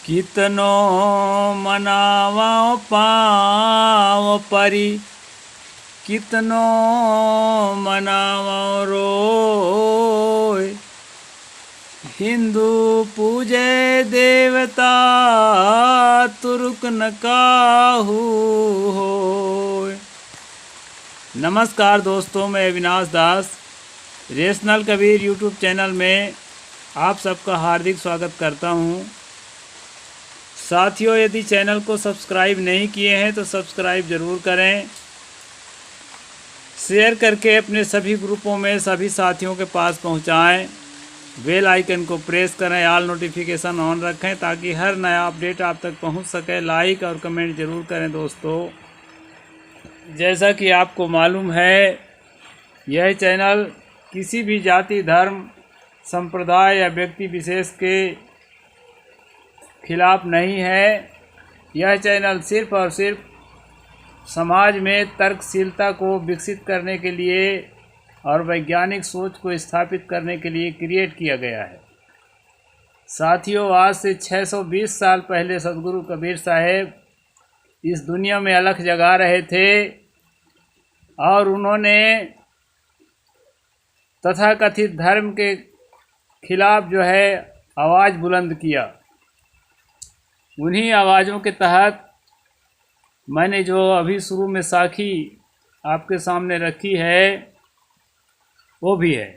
कितनो मनावा पाँव परी, कितनो मनावा रोय। हिंदू पूजे देवता तुर्क न काहू होय। नमस्कार दोस्तों, मैं अविनाश दास रेशनल कबीर यूट्यूब चैनल में आप सबका हार्दिक स्वागत करता हूं। साथियों, यदि चैनल को सब्सक्राइब नहीं किए हैं तो सब्सक्राइब ज़रूर करें। शेयर करके अपने सभी ग्रुपों में सभी साथियों के पास पहुंचाएं। बेल आइकन को प्रेस करें, ऑल नोटिफिकेशन ऑन रखें ताकि हर नया अपडेट आप तक पहुंच सके। लाइक और कमेंट ज़रूर करें दोस्तों। जैसा कि आपको मालूम है, यह चैनल किसी भी जाति, धर्म, संप्रदाय या व्यक्ति विशेष के खिलाफ नहीं है। यह चैनल सिर्फ और सिर्फ समाज में तर्कशीलता को विकसित करने के लिए और वैज्ञानिक सोच को स्थापित करने के लिए क्रिएट किया गया है। साथियों, आज से 620 साल पहले सदगुरु कबीर साहब इस दुनिया में अलख जगा रहे थे और उन्होंने तथाकथित धर्म के खिलाफ आवाज़ बुलंद किया। उन्हीं आवाज़ों के तहत मैंने जो अभी शुरू में साखी आपके सामने रखी है वो भी है।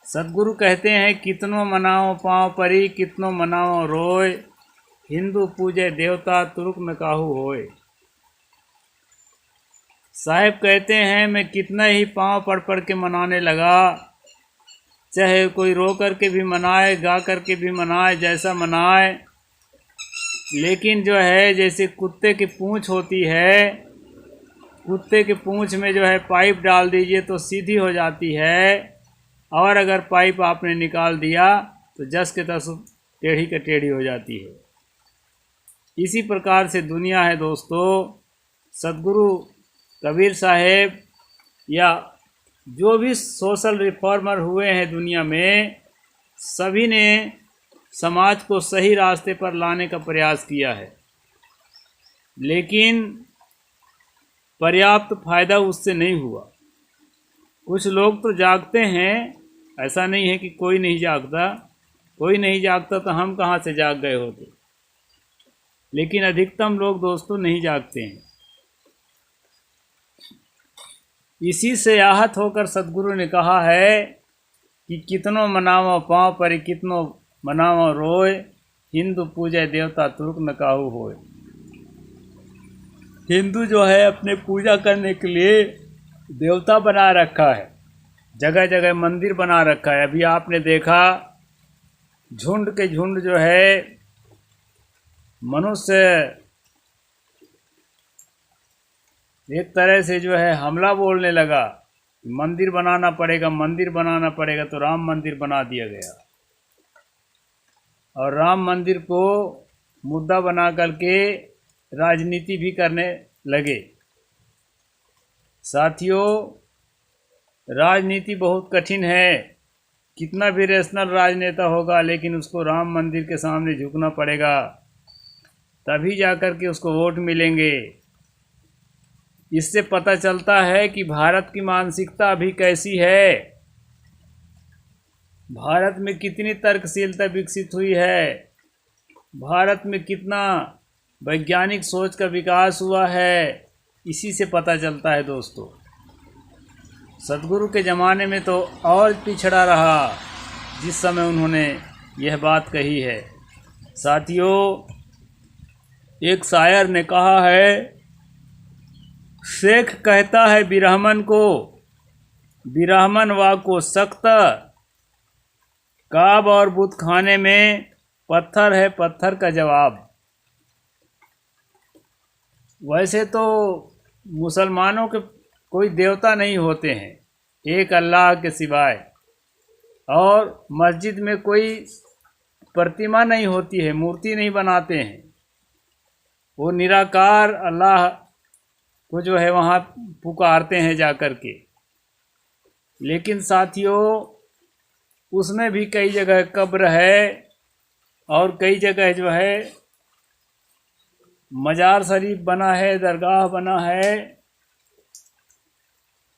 सदगुरु कहते हैं, कितनों मनाओ पाँव परी, कितनों मनाओ रोय। हिंदू पूजे देवता तुर्क न काहू होय। साहब कहते हैं, मैं कितना ही पाँव पढ़ पढ़ के मनाने लगा, चाहे कोई रो करके भी मनाए, गा करके भी मनाए, जैसा मनाए, लेकिन जैसे कुत्ते की पूँछ होती है, कुत्ते की पूँछ में पाइप डाल दीजिए तो सीधी हो जाती है, और अगर पाइप आपने निकाल दिया तो जस के तस टेढ़ी का टेढ़ी हो जाती है। इसी प्रकार से दुनिया है दोस्तों। सदगुरु कबीर साहब या जो भी सोशल रिफॉर्मर हुए हैं दुनिया में, सभी ने समाज को सही रास्ते पर लाने का प्रयास किया है, लेकिन पर्याप्त फ़ायदा उससे नहीं हुआ। कुछ लोग तो जागते हैं, ऐसा नहीं है कि कोई नहीं जागता। कोई नहीं जागता तो हम कहाँ से जाग गए होते, लेकिन अधिकतम लोग दोस्तों नहीं जागते हैं। इसी से आहत होकर सदगुरु ने कहा है कि कितनों मनावो पाँव परी, कितनों मनावो रोय। हिंदू पूजे देवता तुर्क न काहू होय। हिंदू अपने पूजा करने के लिए देवता बना रखा है, जगह जगह मंदिर बना रखा है। अभी आपने देखा, झुंड के झुंड मनुष्य एक तरह से हमला बोलने लगा, मंदिर बनाना पड़ेगा, मंदिर बनाना पड़ेगा। तो राम मंदिर बना दिया गया और राम मंदिर को मुद्दा बना करके राजनीति भी करने लगे। साथियों, राजनीति बहुत कठिन है। कितना भी रेशनल राजनेता होगा, लेकिन उसको राम मंदिर के सामने झुकना पड़ेगा, तभी जाकर के उसको वोट मिलेंगे। इससे पता चलता है कि भारत की मानसिकता अभी कैसी है, भारत में कितनी तर्कशीलता विकसित हुई है, भारत में कितना वैज्ञानिक सोच का विकास हुआ है। इसी से पता चलता है दोस्तों। सदगुरु के ज़माने में तो और पिछड़ा रहा जिस समय उन्होंने यह बात कही है। साथियों, एक शायर ने कहा है, शेख कहता है बिरहमन को, बिरहमन वा को सख्त, काब और बुत खाने में पत्थर है पत्थर का जवाब। वैसे तो मुसलमानों के कोई देवता नहीं होते हैं एक अल्लाह के सिवाय, और मस्जिद में कोई प्रतिमा नहीं होती है, मूर्ति नहीं बनाते हैं। वो निराकार अल्लाह को वहाँ पुकारते हैं जा कर के। लेकिन साथियों, उसमें भी कई जगह कब्र है, और कई जगह जो है मजार शरीफ बना है, दरगाह बना है।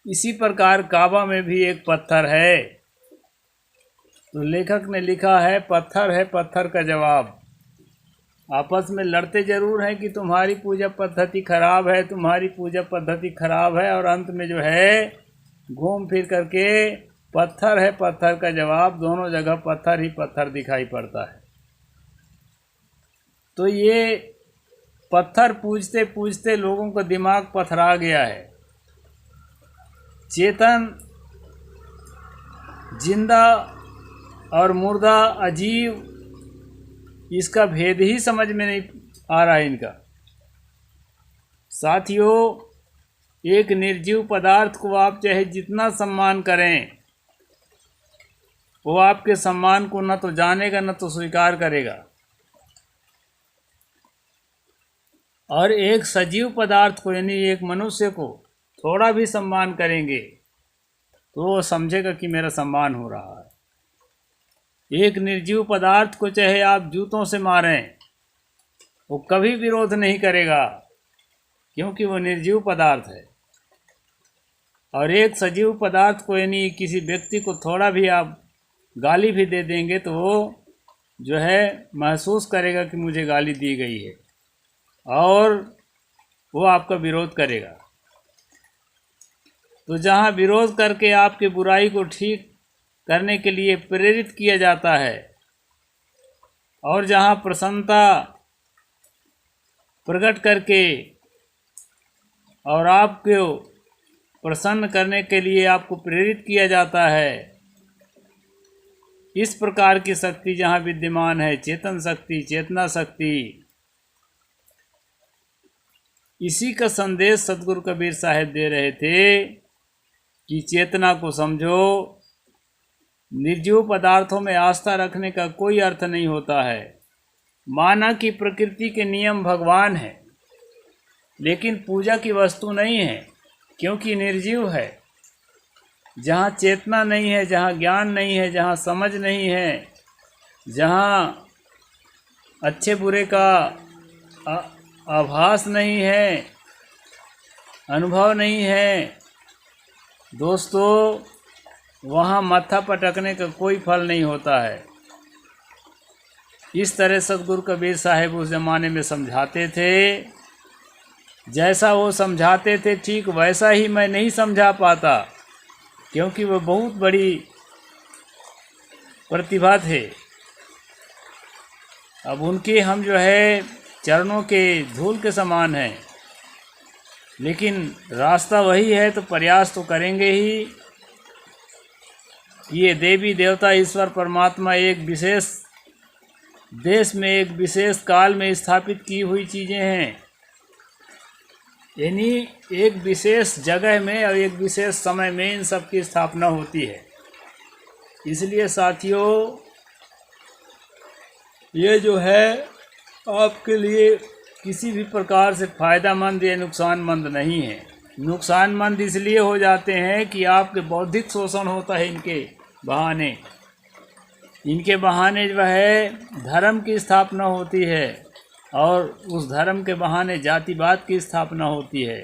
इसी प्रकार काबा में भी एक पत्थर है। तो लेखक ने लिखा है पत्थर का जवाब। आपस में लड़ते जरूर हैं कि तुम्हारी पूजा पद्धति खराब है, तुम्हारी पूजा पद्धति खराब है, और अंत में जो है घूम फिर करके पत्थर है पत्थर का जवाब। दोनों जगह पत्थर ही पत्थर दिखाई पड़ता है। तो ये पत्थर पूजते पूजते लोगों का दिमाग पथरा गया है। चेतन, जिंदा और मुर्दा, अजीब, इसका भेद ही समझ में नहीं आ रहा है इनका। साथियों, एक निर्जीव पदार्थ को आप चाहे जितना सम्मान करें, वो आपके सम्मान को न तो जानेगा न तो स्वीकार करेगा। और एक सजीव पदार्थ को, यानी एक मनुष्य को थोड़ा भी सम्मान करेंगे तो वो समझेगा कि मेरा सम्मान हो रहा है। एक निर्जीव पदार्थ को चाहे आप जूतों से मारें, वो कभी विरोध नहीं करेगा, क्योंकि वो निर्जीव पदार्थ है। और एक सजीव पदार्थ को, यानी किसी व्यक्ति को थोड़ा भी आप गाली भी दे देंगे तो वो जो है महसूस करेगा कि मुझे गाली दी गई है, और वो आपका विरोध करेगा। तो जहाँ विरोध करके आपके बुराई को ठीक करने के लिए प्रेरित किया जाता है, और जहाँ प्रसन्नता प्रकट करके और आपको प्रसन्न करने के लिए आपको प्रेरित किया जाता है, इस प्रकार की शक्ति जहाँ विद्यमान है, चेतन शक्ति, चेतना शक्ति, इसी का संदेश सतगुरु कबीर साहब दे रहे थे कि चेतना को समझो। निर्जीव पदार्थों में आस्था रखने का कोई अर्थ नहीं होता है। माना कि प्रकृति के नियम भगवान है, लेकिन पूजा की वस्तु नहीं है, क्योंकि निर्जीव है। जहाँ चेतना नहीं है, जहाँ ज्ञान नहीं है, जहाँ समझ नहीं है, जहाँ अच्छे बुरे का आभास नहीं है, अनुभव नहीं है, दोस्तों, वहाँ माथा पटकने का कोई फल नहीं होता है। इस तरह सतगुरु कबीर साहब उस ज़माने में समझाते थे। जैसा वो समझाते थे ठीक वैसा ही मैं नहीं समझा पाता, क्योंकि वो बहुत बड़ी प्रतिभा थे। अब उनके हम जो है चरणों के धूल के समान हैं, लेकिन रास्ता वही है तो प्रयास तो करेंगे ही। ये देवी देवता ईश्वर परमात्मा एक विशेष देश में, एक विशेष काल में स्थापित की हुई चीज़ें हैं, यानी एक विशेष जगह में और एक विशेष समय में इन सब की स्थापना होती है। इसलिए साथियों, ये जो है आपके लिए किसी भी प्रकार से फ़ायदामंद या नुकसानमंद नहीं है। नुकसानमंद इसलिए हो जाते हैं कि आपके बौद्धिक शोषण होता है इनके बहाने जो है धर्म की स्थापना होती है, और उस धर्म के बहाने जातिवाद की स्थापना होती है।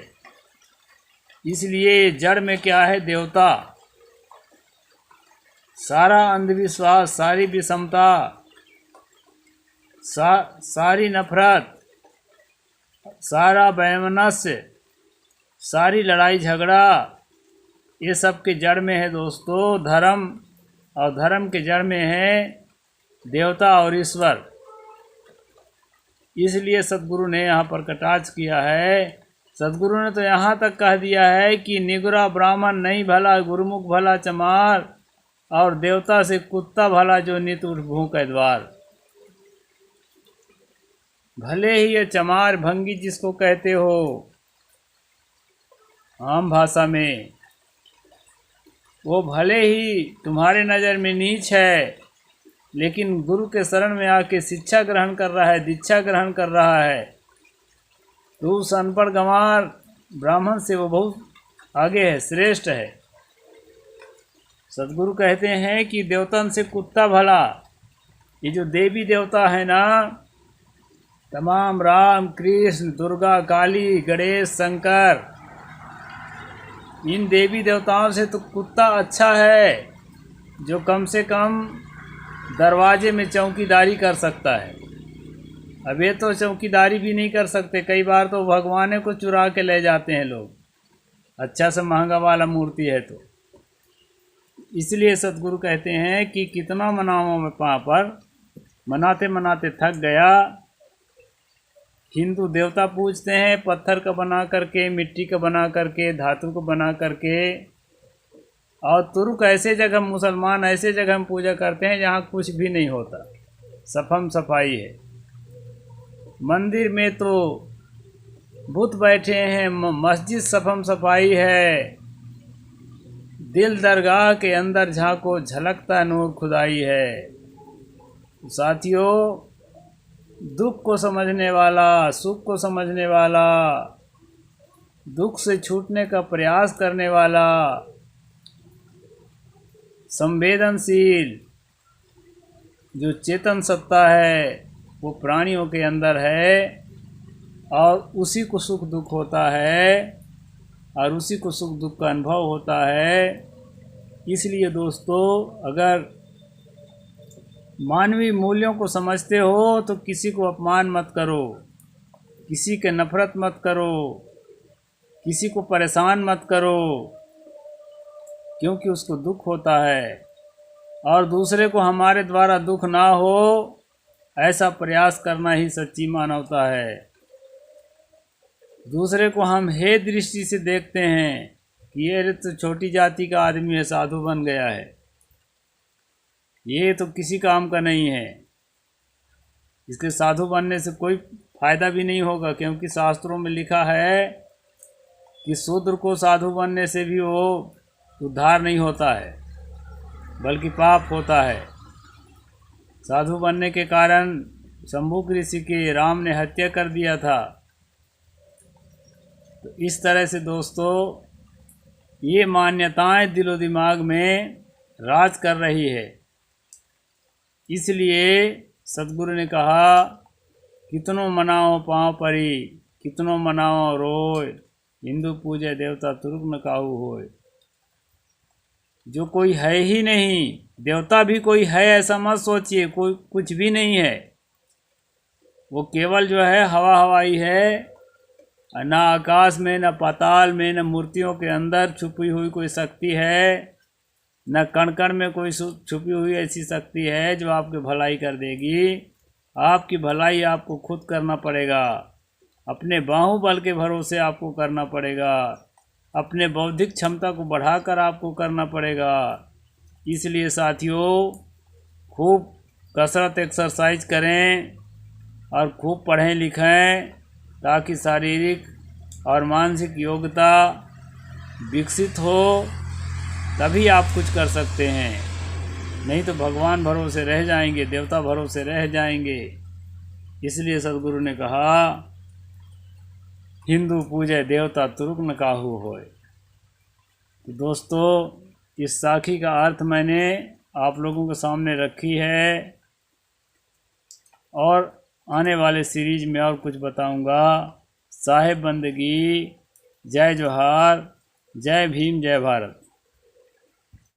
इसलिए जड़ में क्या है? देवता। सारा अंधविश्वास, सारी विषमता, सारी नफरत, सारा वैमनस्य, सारी लड़ाई झगड़ा, ये सब के जड़ में है दोस्तों धर्म, और धर्म के जड़ में है देवता और ईश्वर। इसलिए सतगुरु ने यहाँ पर कटाक्ष किया है। सतगुरु ने तो यहाँ तक कह दिया है कि निगुरा ब्राह्मण नहीं भला, गुरुमुख भला चमार, और देवता से कुत्ता भला जो नित उठ भूखे द्वार। भले ही ये चमार भंगी जिसको कहते हो आम भाषा में, वो भले ही तुम्हारे नज़र में नीच है, लेकिन गुरु के शरण में आके शिक्षा ग्रहण कर रहा है, दीक्षा ग्रहण कर रहा है, तो उस अनपढ़ गंवार ब्राह्मण से वो बहुत आगे है, श्रेष्ठ है। सतगुरु कहते हैं कि देवतन से कुत्ता भला, ये जो देवी देवता है ना, तमाम राम कृष्ण दुर्गा काली गणेश शंकर, इन देवी देवताओं से तो कुत्ता अच्छा है जो कम से कम दरवाजे में चौकीदारी कर सकता है। अब ये तो चौकीदारी भी नहीं कर सकते, कई बार तो भगवान को चुरा के ले जाते हैं लोग, अच्छा सा महंगा वाला मूर्ति है तो। इसलिए सतगुरु कहते हैं कि कितना मनाऊं मैं वहाँ पर, मनाते मनाते थक गया। हिंदू देवता पूजते हैं पत्थर का बना करके, मिट्टी का बना करके, धातु को बना करके, और तुर्क ऐसे जगह, मुसलमान ऐसे जगह हम पूजा करते हैं जहाँ कुछ भी नहीं होता, सफम सफाई है। मंदिर में तो बुत बैठे हैं, मस्जिद सफम सफाई है, दिल दरगाह के अंदर झांको झलकता नूर खुदाई है। साथियों, दुख को समझने वाला, सुख को समझने वाला, दुख से छूटने का प्रयास करने वाला, संवेदनशील जो चेतन सत्ता है वो प्राणियों के अंदर है, और उसी को सुख दुख होता है और उसी को सुख दुख का अनुभव होता है। इसलिए दोस्तों, अगर मानवीय मूल्यों को समझते हो तो किसी को अपमान मत करो, किसी के नफरत मत करो, किसी को परेशान मत करो, क्योंकि उसको दुख होता है, और दूसरे को हमारे द्वारा दुख ना हो ऐसा प्रयास करना ही सच्ची मानवता है। दूसरे को हम हे दृष्टि से देखते हैं कि ये तो छोटी जाति का आदमी है, साधु बन गया है, ये तो किसी काम का नहीं है, इसके साधु बनने से कोई फायदा भी नहीं होगा, क्योंकि शास्त्रों में लिखा है कि शूद्र को साधु बनने से भी वो उद्धार नहीं होता है बल्कि पाप होता है। साधु बनने के कारण शंभुक ऋषि की राम ने हत्या कर दिया था। तो इस तरह से दोस्तों, ये मान्यताएं दिलो दिमाग में राज कर रही है। इसलिए सतगुरु ने कहा, कितनों मनाओ पाँव परी, कितनों मनाओ रोय, हिंदू पूजे देवता तुर्क न काहू होय। जो कोई है ही नहीं, देवता भी कोई है ऐसा मत सोचिए, कोई कुछ भी नहीं है, वो केवल जो है हवा हवाई है, ना आकाश में, न पाताल में, न मूर्तियों के अंदर छुपी हुई कोई शक्ति है, न कण कण में कोई छुपी हुई ऐसी शक्ति है जो आपकी भलाई कर देगी। आपकी भलाई आपको खुद करना पड़ेगा, अपने बाहुबल के भरोसे आपको करना पड़ेगा, अपने बौद्धिक क्षमता को बढ़ाकर आपको करना पड़ेगा। इसलिए साथियों, खूब कसरत एक्सरसाइज करें और खूब पढ़ें लिखें, ताकि शारीरिक और मानसिक योग्यता विकसित हो, तभी आप कुछ कर सकते हैं। नहीं तो भगवान भरोसे रह जाएंगे, देवता भरोसे रह जाएंगे। इसलिए सदगुरु ने कहा, हिंदू पूजे देवता तुर्क न काहू होय। तो दोस्तों, इस साखी का अर्थ मैंने आप लोगों के सामने रखी है, और आने वाले सीरीज में और कुछ बताऊंगा। साहेब बंदगी, जय जोहार, जय भीम, जय भारत।